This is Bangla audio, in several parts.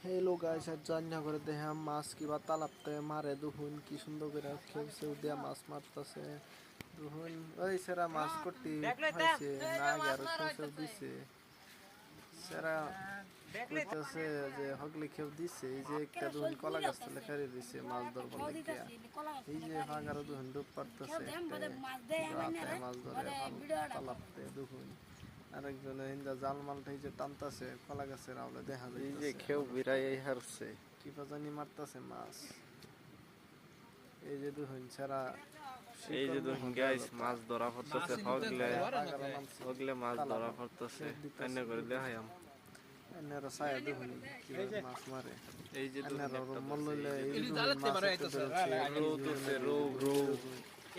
हेलो गाइस आज রান্না করে দেখলাম মাছ কিবা তালাবতে মারে দুহুন কি সুন্দর করে খেলছে দিয়া মাছ মারতাছে দুহুন ওই সেরা মাছ করতে হয়েছে না আগে আরো খেলছে দিছে সেরা কইতাছে যে হগলি খেউ দিছে এই যে একটা দুহুন কলা গাছ তলে ফেরে দিছে মাছ ধরবার লাগিয়া এই যে ফাগারো দুহুন ডুব পারতাছে রাতে মাছ ধরে তালাবতে দুহুন আরেকজনে হিন্দা জাল মালটাই যে টানতাছে কলা গাছের আওলে দেখা যায় এই যে কেউ বিরাই হারছে কি জানি মারতাছে মাছ এই যে দুহন ছাড়া এই যে দেখুন গাইস মাছ ধরা পড়তেছে হগলে হগলে মাছ ধরা পড়তেছে কান্না করে দেখাইম এনারা সায়া দুহন কি মাছ মারে এই যে এনারা মল্ললে এই দুহন মাছ রোদ উঠছে রোদ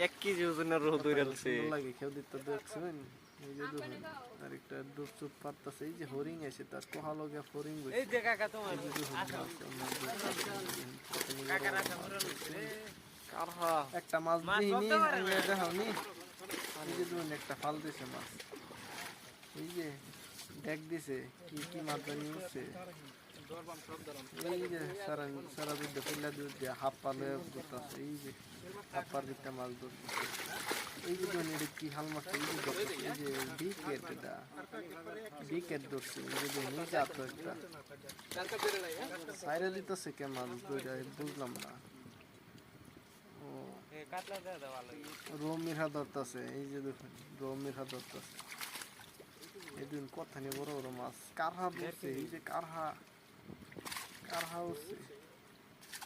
1 কেজি ওজনের রোদ উড়ালছে লাগে কেউ দিতে দেখছেন এই যে দুহন আরেকটা ডুব চুপ পারতাছে এই যে হরিং আছে তার কোহা লগে হরিং এই যে কাকা তোমার কাকা রাখা মরল কারহা একটা মাছ দিইনি আইয়া দেখাওনি এই যে দুন একটা ফাল দিছে মাছ এই যে দেখ দিছে কি কি মাছ জানি উঠছে এই যে সারা সারা দুধ পেলা দুধ দিয়ে হাফ পালে ধরতেছে এই যে হাফ পার দিকটা মাছ ধরতেছে এই যে দুন এটা কি হাল মাছ এই যে ধরতেছে এই যে বিকেট এটা বিকেট ধরছে এই যে দুন এই জাত একটা সাইরে দিতেছে কে মাছ ধরে বুঝলাম না রোমির হাত ধরতেছে এই যে দেখুন রোমির হাত ধরতেছে এই দিন কথা নিয়ে বড় বড় মাছ কারহা ধরছে এই যে কারহা কারহা উঠছে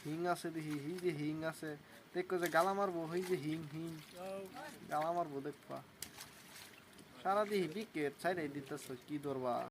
হিং আছে দেখি এই যে হিং আছে দেখো যে গালা মারবো এই যে হিং হিং গালা মারবো দেখবা সারা দিহি বিকেট ছাইড়াই দিতেছ কি ধরবা।